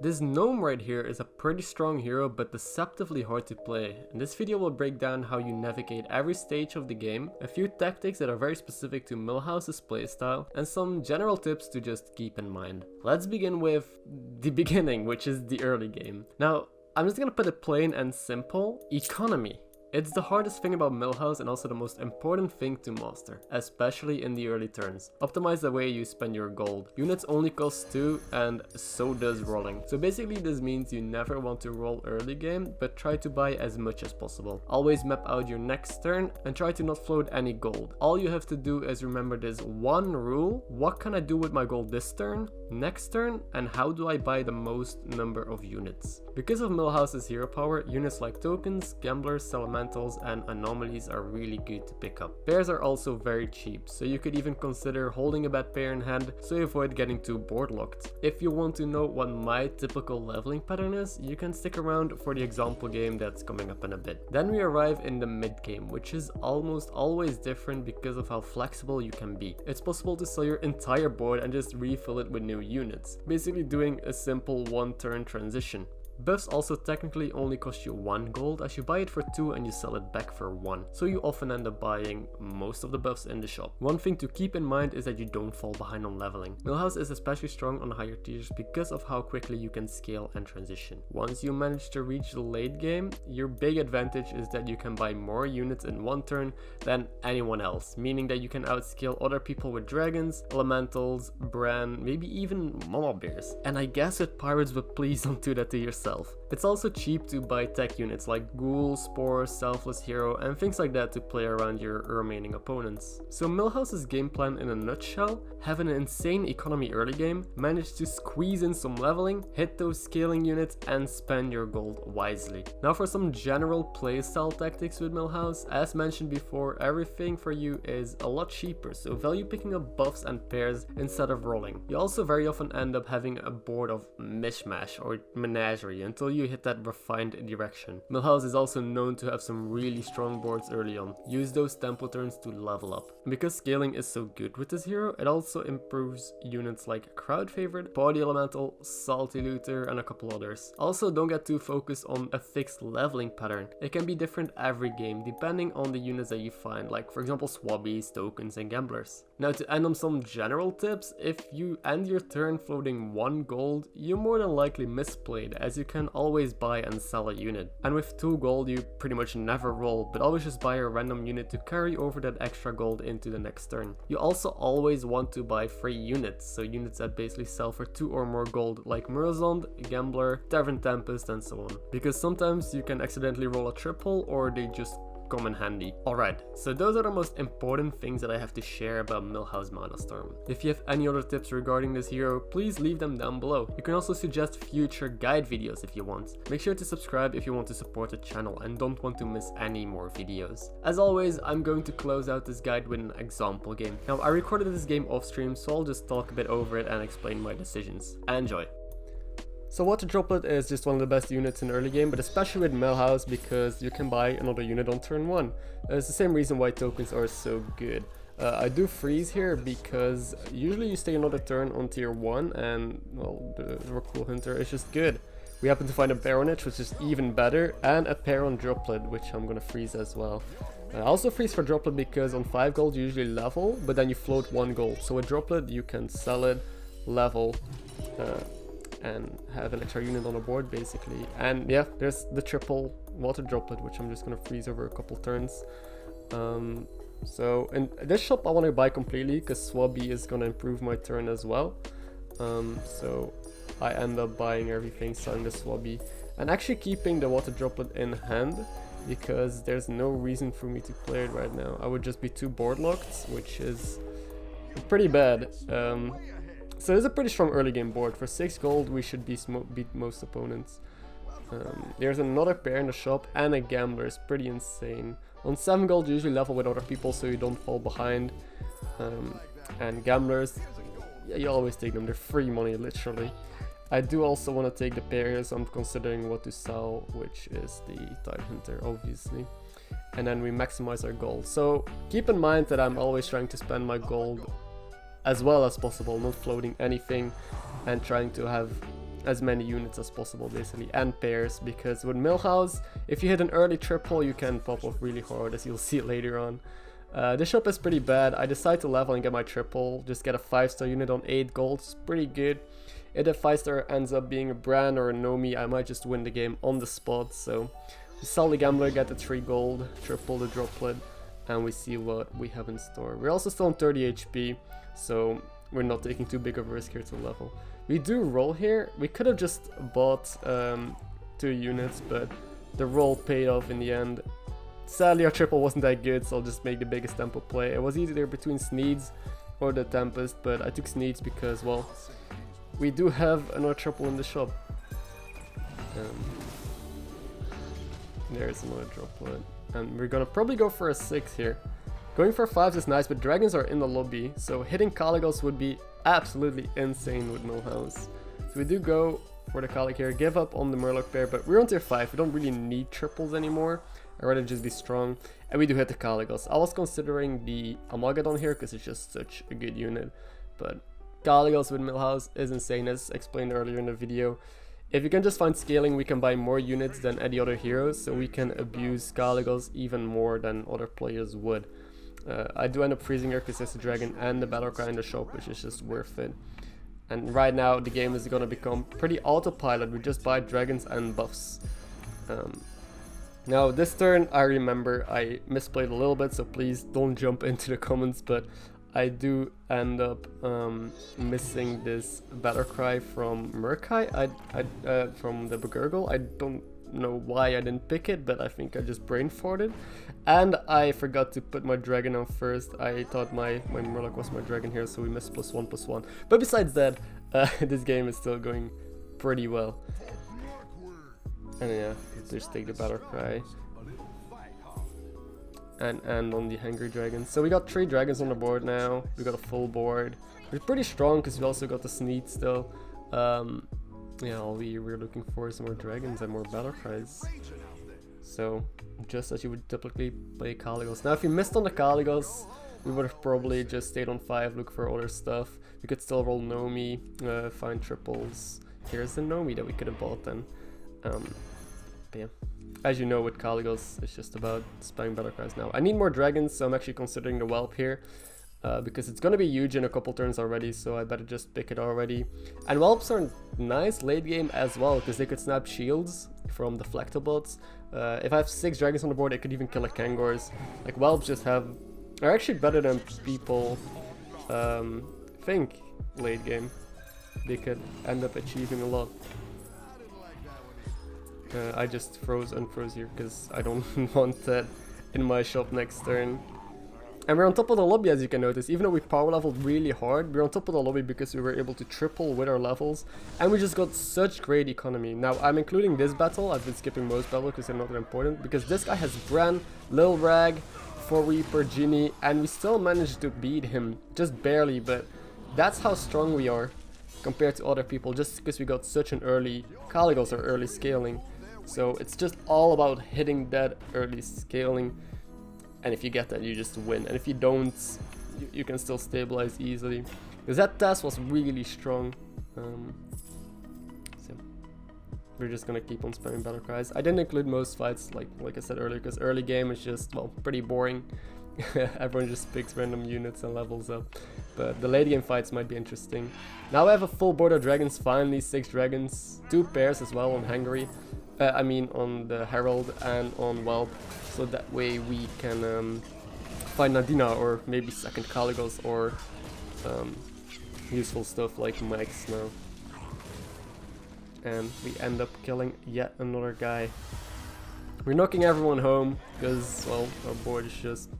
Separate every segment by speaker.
Speaker 1: This gnome right here is a pretty strong hero but deceptively hard to play. In this video we'll break down how you navigate every stage of the game, a few tactics that are very specific to Millhouse's playstyle, and some general tips to just keep in mind. Let's begin with the beginning, which is the early game. Now, I'm just gonna put it plain and simple: economy. It's the hardest thing about Milhouse and also the most important thing to master, especially in the early turns. Optimize the way you spend your gold. Units only cost 2 and so does rolling. So basically this means you never want to roll early game, but try to buy as much as possible. Always map out your next turn and try to not float any gold. All you have to do is remember this one rule: what can I do with my gold this turn, next turn, and how do I buy the most number of units? Because of Milhouse's hero power, units like tokens, gamblers, elementals, and anomalies are really good to pick up. Pairs are also very cheap, so you could even consider holding a bad pair in hand so you avoid getting too board locked. If you want to know what my typical leveling pattern is, you can stick around for the example game that's coming up in a bit. Then we arrive in the mid game, which is almost always different because of how flexible you can be. It's possible to sell your entire board and just refill it with new units, basically doing a simple one turn transition. Buffs also technically only cost you 1 gold, as you buy it for 2 and you sell it back for 1, so you often end up buying most of the buffs in the shop. One thing to keep in mind is that you don't fall behind on leveling. Milhouse is especially strong on higher tiers because of how quickly you can scale and transition. Once you manage to reach the late game, your big advantage is that you can buy more units in one turn than anyone else, meaning that you can outscale other people with dragons, elementals, bran, maybe even mama bears. And I guess with pirates, but please don't do that to yourself. It's also cheap to buy tech units like Ghoul, Spore, Selfless Hero, and things like that to play around your remaining opponents. So Milhouse's game plan in a nutshell: have an insane economy early game, manage to squeeze in some leveling, hit those scaling units, and spend your gold wisely. Now for some general playstyle tactics with Milhouse. As mentioned before, everything for you is a lot cheaper, so value picking up buffs and pairs instead of rolling. You also very often end up having a board of mishmash or menagerie until you hit that refined direction. Milhouse is also known to have some really strong boards early on. Use those tempo turns to level up. And because scaling is so good with this hero, it also improves units like Crowd Favorite, Body Elemental, Salty Looter, and a couple others. Also, don't get too focused on a fixed leveling pattern. It can be different every game depending on the units that you find, like for example swabbies, tokens, and gamblers. Now to end on some general tips: if you end your turn floating 1 gold, you more than likely misplayed, as you can always buy and sell a unit. And with 2 gold you pretty much never roll, but always just buy a random unit to carry over that extra gold into the next turn. You also always want to buy free units, so units that basically sell for 2 or more gold, like Murazond, Gambler, Tavern Tempest, and so on. Because sometimes you can accidentally roll a triple or they just come in handy. Alright, so those are the most important things that I have to share about Millhouse Manastorm. If you have any other tips regarding this hero, please leave them down below. You can also suggest future guide videos if you want. Make sure to subscribe if you want to support the channel and don't want to miss any more videos. As always, I'm going to close out this guide with an example game. Now, I recorded this game off stream, so I'll just talk a bit over it and explain my decisions. Enjoy! So Water Droplet is just one of the best units in early game, but especially with Milhouse because you can buy another unit on turn 1. It's the same reason why tokens are so good. I do freeze here because usually you stay another turn on tier 1 and, well, the Rockpool Hunter is just good. We happen to find a Baronage, which is even better, and a pair on Droplet, which I'm gonna freeze as well. I also freeze for Droplet because on 5 gold you usually level, but then you float 1 gold. So with Droplet you can sell it, level, and have an extra unit on the board basically. And yeah, there's the triple Water Droplet, which I'm just gonna freeze over a couple turns. So in this shop I want to buy completely because Swabby is gonna improve my turn as well. So I end up buying everything, selling the Swabby, and actually keeping the Water Droplet in hand because there's no reason for me to play it right now. I would just be too board locked, which is pretty bad. So it's a pretty strong early game board. For 6 gold we should beat most opponents. There's another pair in the shop and a Gambler. Is pretty insane. On 7 gold you usually level with other people so you don't fall behind. And Gamblers, yeah, you always take them. They're free money literally. I do also want to take the pair here, so I'm considering what to sell, which is the Tide Hunter obviously. And then we maximize our gold. So keep in mind that I'm always trying to spend my gold as well as possible, not floating anything, and trying to have as many units as possible basically, and pairs, because with Milhouse, if you hit an early triple, you can pop off really hard, as you'll see later on. This shop is pretty bad. I decide to level and get my triple, just get a 5-star unit on 8 gold. It's pretty good. If a 5-star ends up being a Bran or a Nomi, I might just win the game on the spot. So we sell the Gambler, get the 3 gold, triple the droplet, and we see what we have in store. We're also still on 30 HP, so we're not taking too big of a risk here to level. We do roll here. We could have just bought 2 units, but the roll paid off in the end. Sadly, our triple wasn't that good, so I'll just make the biggest tempo play. It was either between Sneeds or the Tempest, but I took Sneeds because, well, we do have another triple in the shop. There's another droplet. And we're gonna probably go for a 6 here. Going for 5s is nice, but dragons are in the lobby, so hitting Caligos would be absolutely insane with Milhouse. So we do go for the Calig here, give up on the Murloc pair, but we're on tier 5, we don't really need triples anymore. I'd rather just be strong, and we do hit the Caligos. I was considering the Amagadon here because it's just such a good unit, but Caligos with Milhouse is insane, as explained earlier in the video. If you can just find scaling, we can buy more units than any other heroes, so we can abuse Caligos even more than other players would. I do end up freezing her because there's a dragon and the Battlecry in the shop, which is just worth it. And right now the game is gonna become pretty autopilot. We just buy dragons and buffs. Now this turn, I remember I misplayed a little bit, so please don't jump into the comments, but I do end up missing this Battlecry from Murkai, from the Begurgle. I don't know why I didn't pick it, but I think I just brain farted. And I forgot to put my dragon on first. I thought my Murloc was my dragon here, so we missed +1/+1. But besides that, this game is still going pretty well. And yeah, just take the Battlecry. And on the Hungry Dragons. So we got 3 dragons on the board now. We got a full board. We're pretty strong because we also got the Sneed still. Yeah, all we're looking for is more dragons and more Battlecries. So, just as you would typically play Caligos. Now, if you missed on the Caligos, we would have probably just stayed on 5, look for other stuff. We could still roll Nomi, find triples. Here's the Nomi that we could have bought then. But yeah, as you know, with Caligos, it's just about spamming Battlecries now. I need more dragons, so I'm actually considering the Whelp here. Because it's gonna be huge in a couple turns already, so I better just pick it already. And Whelps are nice late game as well, because they could snap shields from the Flectobots. If I have 6 dragons on the board, I could even kill a Kangors. Like, Whelps just are actually better than people think late game. They could end up achieving a lot. I just unfroze here because I don't want that in my shop next turn. And we're on top of the lobby, as you can notice. Even though we power leveled really hard, we're on top of the lobby because we were able to triple with our levels. And we just got such great economy. Now, I'm including this battle. I've been skipping most battles because they're not that important. Because this guy has Bran, Lil Rag, 4 Reaper, Genie. And we still managed to beat him. Just barely, but that's how strong we are compared to other people. Just because we got such an early Caligos or early scaling. So it's just all about hitting that early scaling. And if you get that, you just win. And if you don't, you can still stabilize easily. Because that task was really strong. So we're just gonna keep on spamming Battlecries. I didn't include most fights, like I said earlier, because early game is just, well, pretty boring. Everyone just picks random units and levels up. But the late game fights might be interesting. Now I have a full board of dragons, finally, 6 dragons. 2 pairs as well on Hungary. I mean on the Herald and on Whelp. So that way we can find Nadina or maybe second Caligos or useful stuff like Max now. And we end up killing yet another guy. We're knocking everyone home because, well, our board is just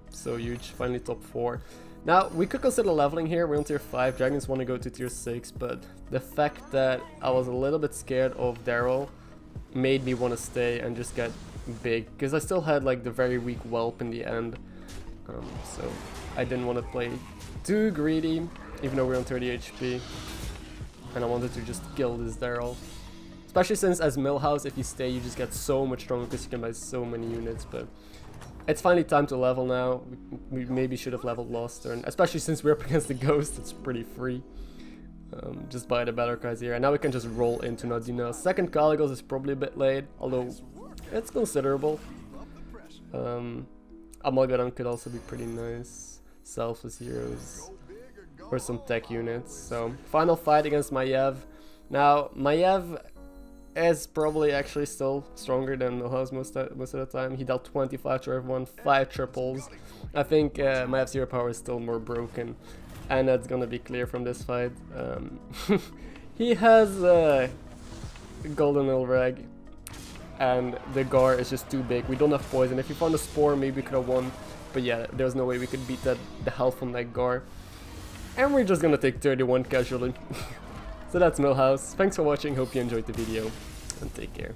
Speaker 1: so huge. Finally top 4. Now, we could consider leveling here. We're on tier 5. Dragons want to go to tier 6, but the fact that I was a little bit scared of Daryl made me want to stay and just get big, because I still had like the very weak Whelp in the end, so I didn't want to play too greedy, even though we're on 30 HP, and I wanted to just kill this Daryl. Especially since as Milhouse, if you stay, you just get so much stronger because you can buy so many units. But it's finally time to level now. We maybe should have leveled last turn, especially since we're up against the Ghost. It's pretty free. just buy the battle cards here, and now we can just roll into Nadina. Second Caligos is probably a bit late, although it's considerable. Amalgadon could also be pretty nice. Selfless heroes or some tech units. So final fight against Maiev. Now Maiev is probably actually still stronger than Milhouse most of the time. He dealt 25 to everyone, 5 triples. I think Maiev's hero power is still more broken, and that's gonna be clear from this fight. He has Golden Ilrag, and the Gar is just too big. We don't have poison. If we found a Spore, maybe we could have won, but yeah, there's no way we could beat the health from that Gar. And we're just gonna take 31 casually. So that's Milhouse. Thanks for watching, hope you enjoyed the video, and take care.